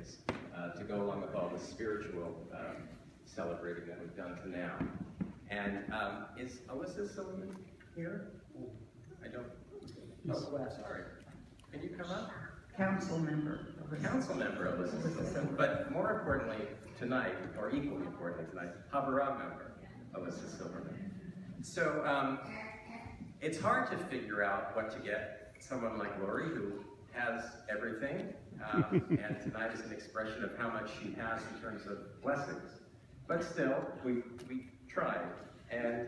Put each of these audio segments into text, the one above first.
kids to go along with all the spiritual celebrating that we've done to now. And is Alyssa Silverman here? I don't. Oh, sorry. Can you come up? Council member. Council member Alyssa Silverman. But more importantly tonight, or equally importantly tonight, Havurah member Alyssa Silverman. So it's hard to figure out what to get someone like Laurie, who has everything, and tonight is an expression of how much she has in terms of blessings. But still, we tried, and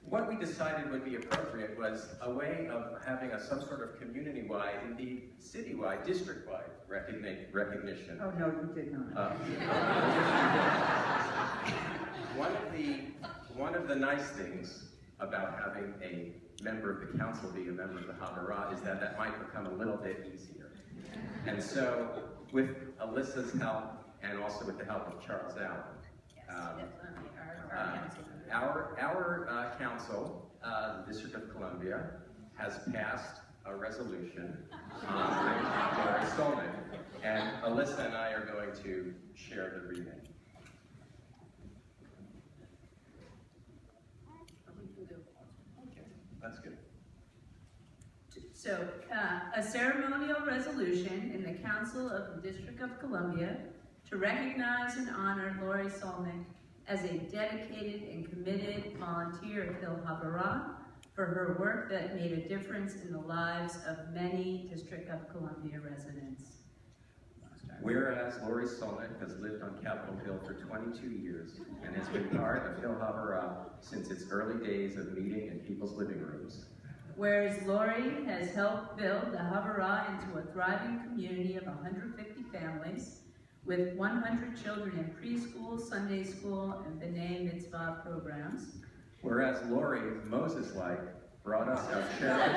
what we decided would be appropriate was a way of having some sort of community-wide, indeed city-wide, district-wide recognition. Oh, no, you did not. One of the nice things about having a member of the council be a member of the Havurah is that might become a little bit easier. And so, with Alyssa's help, and also with the help of Charles Allen, our council, the District of Columbia, has passed a resolution honoring Laurie Solnick, and Alyssa and I are going to share the reading. That's good. So, a ceremonial resolution in the Council of the District of Columbia to recognize and honor Laurie Solnick as a dedicated and committed volunteer of Hill Havurah for her work that made a difference in the lives of many District of Columbia residents. Whereas Laurie Solnick has lived on Capitol Hill for 22 years and has been part of Hill Havurah since its early days of meeting in people's living rooms. Whereas Laurie has helped build the Havurah into a thriving community of 150 families with 100 children in preschool, Sunday school, and B'nai Mitzvah programs. Whereas Laurie, Moses-like, brought us our cherished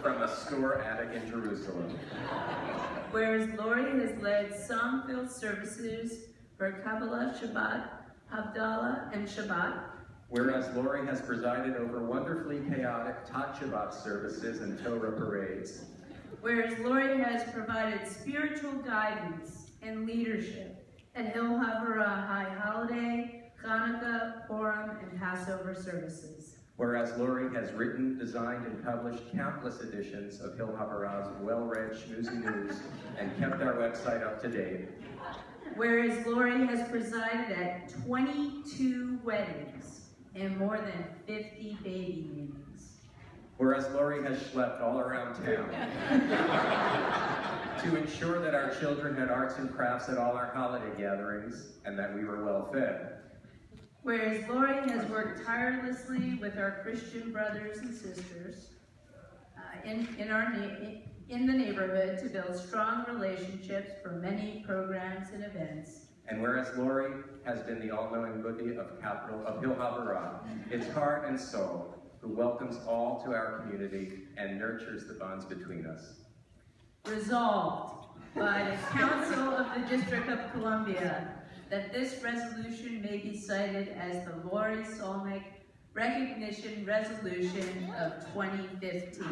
from a store attic in Jerusalem. Whereas Laurie has led song-filled services for Kabbalah, Shabbat, Havdalah, and Shabbat. Whereas Laurie has presided over wonderfully chaotic Tat Shabbat services and Torah parades. Whereas Laurie has provided spiritual guidance and leadership at Hill Havurah High Holiday, Hanukkah, Purim, and Passover services. Whereas Laurie has written, designed, and published countless editions of Hill Havurah's well-read schmoozy news and kept our website up to date. Whereas Laurie has presided at 22 weddings and more than 50 baby namings. Whereas Laurie has schlepped all around town to ensure that our children had arts and crafts at all our holiday gatherings and that we were well fed. Whereas Laurie has worked tirelessly with our Christian brothers and sisters in the neighborhood to build strong relationships for many programs and events. And whereas Laurie has been the all-knowing Buddha of Hill Havurah, its heart and soul, who welcomes all to our community and nurtures the bonds between us. Resolved by the Council of the District of Columbia that this resolution may be cited as the Laurie Solnick Recognition Resolution of 2015.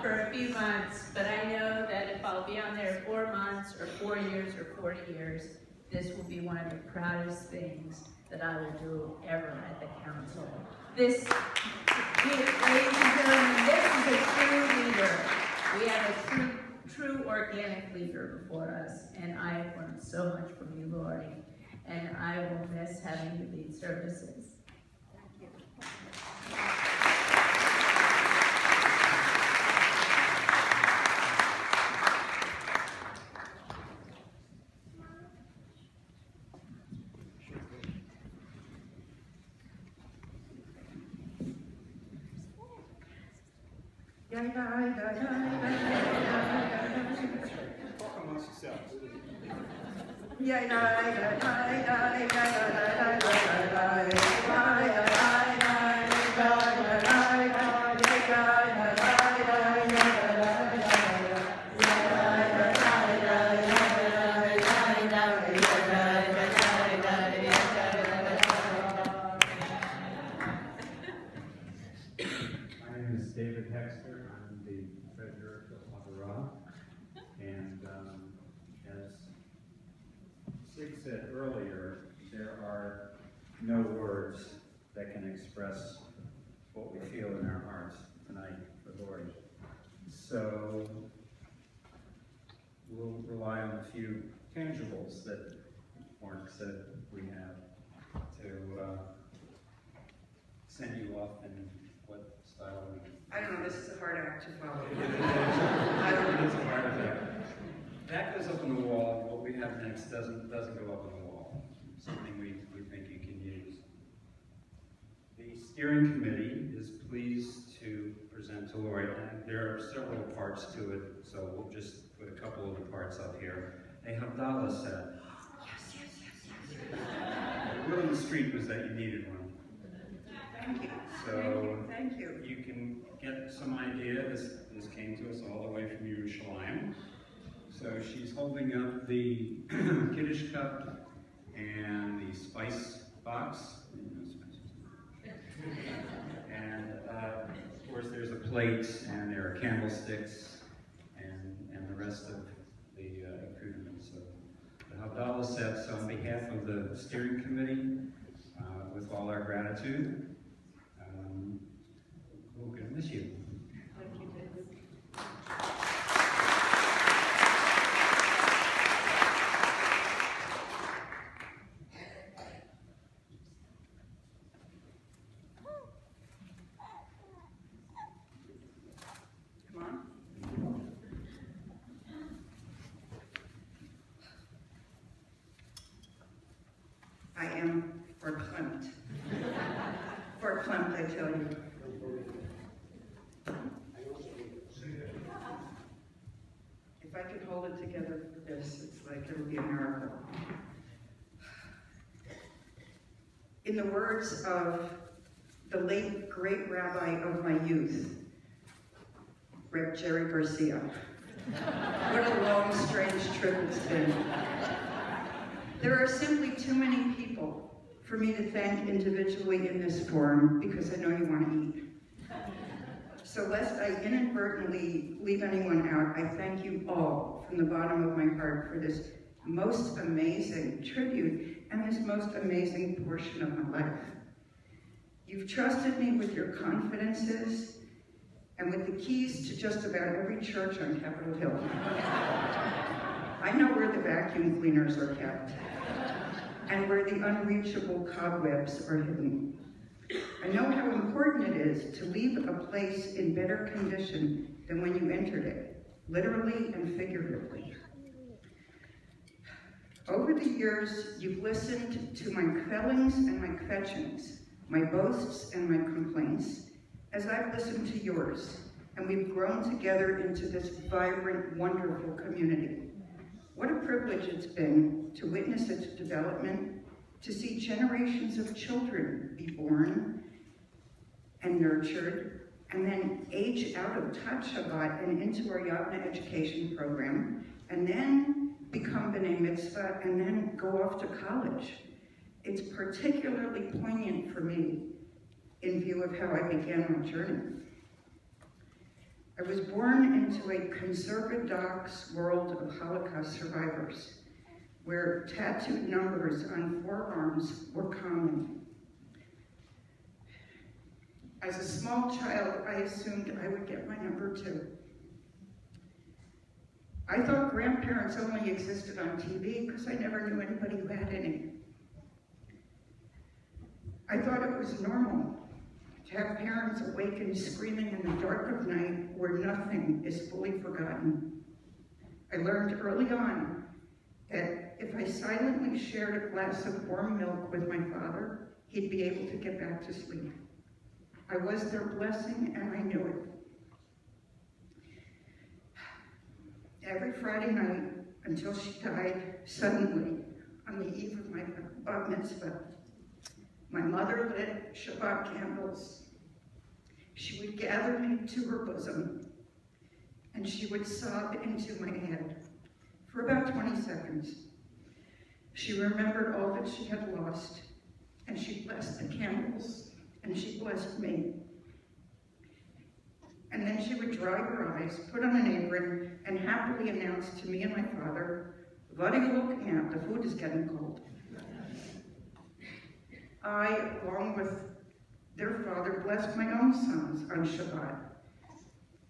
For a few months, but I know that if I'll be on there 4 months or 4 years or 40 years, this will be one of the proudest things that I will do ever at the council. This, ladies and gentlemen, this is a true leader. We have a true organic leader before us, and I have learned so much from you, Laurie, and I will miss having you lead services. Thank you. I'm the treasurer of Havurah, and as Sig said earlier, there are no words that can express what we feel in our hearts tonight for Laurie. So we'll rely on a few tangibles that Mark said we have to send you off in what style we I don't know, this is a hard act to follow. I don't know. It's a hard act. That goes up on the wall. What we have next doesn't go up on the wall. Something we think you can use. The steering committee is pleased to present to Laurie, and there are several parts to it, so we'll just put a couple of the parts up here. A Havdalah set. Yes. The word on the street was that you needed one. Thank you. So Thank you. you can get some idea. This came to us all the way from Yerushalayim. So she's holding up the Kiddush cup and the spice box. And of course there's a plate and there are candlesticks and the rest of the accoutrements. So the Havdalah sets on behalf of the steering committee, with all our gratitude. We're going to miss you. Thank you, David. Come on. I am verklempt. Verklempt, I tell you. If I could hold it together for this, it's like it'll be a miracle. In the words of the late great rabbi of my youth, Reb Jerry Garcia, what a long, strange trip it's been. There are simply too many people for me to thank individually in this forum because I know you want to eat. So lest I inadvertently leave anyone out, I thank you all from the bottom of my heart for this most amazing tribute and this most amazing portion of my life. You've trusted me with your confidences and with the keys to just about every church on Capitol Hill. I know where the vacuum cleaners are kept and where the unreachable cobwebs are hidden. I know how important it is to leave a place in better condition than when you entered it, literally and figuratively. Over the years, you've listened to my kvellings and my kvetchings, my boasts and my complaints, as I've listened to yours, and we've grown together into this vibrant, wonderful community. What a privilege it's been to witness its development, to see generations of children be born and nurtured, and then age out of Tat Shabbat and into our Yavna education program, and then become B'nai Mitzvah, and then go off to college. It's particularly poignant for me in view of how I began my journey. I was born into a conservadox world of Holocaust survivors, where tattooed numbers on forearms were common. As a small child, I assumed I would get my number too. I thought grandparents only existed on TV because I never knew anybody who had any. I thought it was normal to have parents awakened screaming in the dark of night where nothing is fully forgotten. I learned early on that if I silently shared a glass of warm milk with my father, he'd be able to get back to sleep. I was their blessing and I knew it. Every Friday night, until she died suddenly, on the eve of my bar mitzvah. My mother lit Shabbat candles. She would gather me to her bosom, and she would sob into my head for about 20 seconds. She remembered all that she had lost, and she blessed the candles, and she blessed me. And then she would dry her eyes, put on an apron, and happily announce to me and my father, "What are you looking at? The food is getting cold." I, along with their father, blessed my own sons on Shabbat.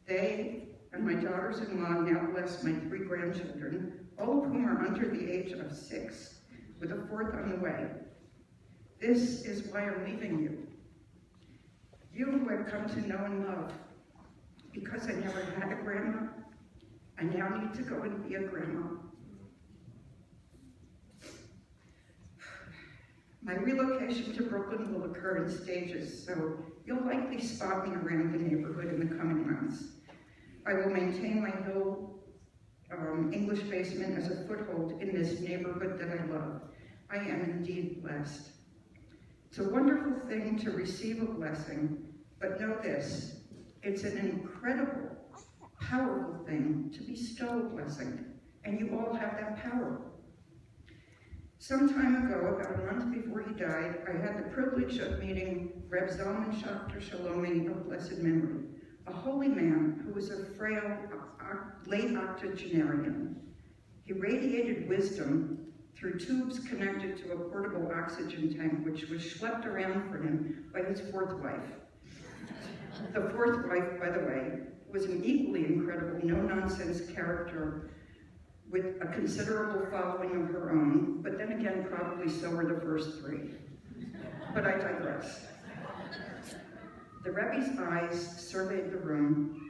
They and my daughters-in-law now bless my 3 grandchildren, all of whom are under the age of 6, with a 4th on the way. This is why I'm leaving you. You who I've come to know and love. Because I never had a grandma, I now need to go and be a grandma. My relocation to Brooklyn will occur in stages, so you'll likely spot me around the neighborhood in the coming months. I will maintain my hill English basement as a foothold in this neighborhood that I love. I am indeed blessed. It's a wonderful thing to receive a blessing, but know this, it's an incredible, powerful thing to bestow a blessing, and you all have that power. Some time ago, about a month before he died, I had the privilege of meeting Reb Zalman Schachter Shalomi of blessed memory, a holy man who was a frail, late octogenarian. He radiated wisdom through tubes connected to a portable oxygen tank, which was schlepped around for him by his 4th wife. The 4th wife, by the way, was an equally incredible, no-nonsense character with a considerable following of her own, but then again, probably so were the first 3. But I digress. The Rebbe's eyes surveyed the room,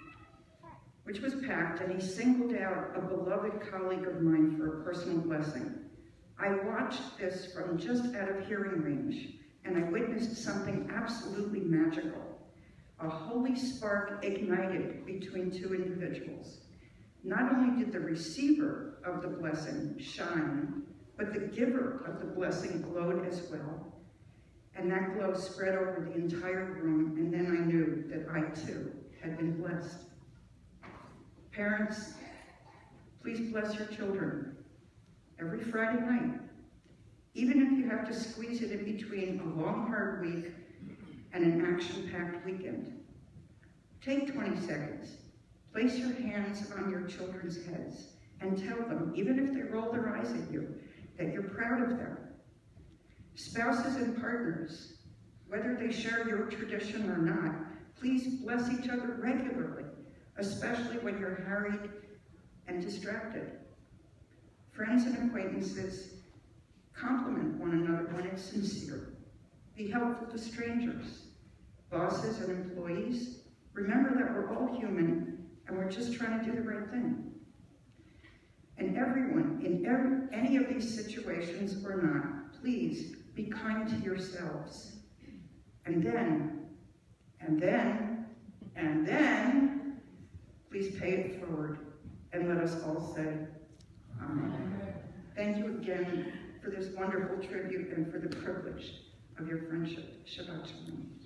which was packed, and he singled out a beloved colleague of mine for a personal blessing. I watched this from just out of hearing range, and I witnessed something absolutely magical. A holy spark ignited between 2 individuals. Not only did the receiver of the blessing shine, but the giver of the blessing glowed as well. And that glow spread over the entire room, and then I knew that I too had been blessed. Parents, please bless your children every Friday night, even if you have to squeeze it in between a long, hard week and an action-packed weekend. Take 20 seconds. Place your hands on your children's heads and tell them, even if they roll their eyes at you, that you're proud of them. Spouses and partners, whether they share your tradition or not, please bless each other regularly, especially when you're harried and distracted. Friends and acquaintances, compliment one another when it's sincere. Be helpful to strangers. Bosses and employees, remember that we're all human and we're just trying to do the right thing. And everyone, in any of these situations or not, please be kind to yourselves. And then, please pay it forward and let us all say, Amen. Thank you again for this wonderful tribute and for the privilege of your friendship. Shabbat Shalom.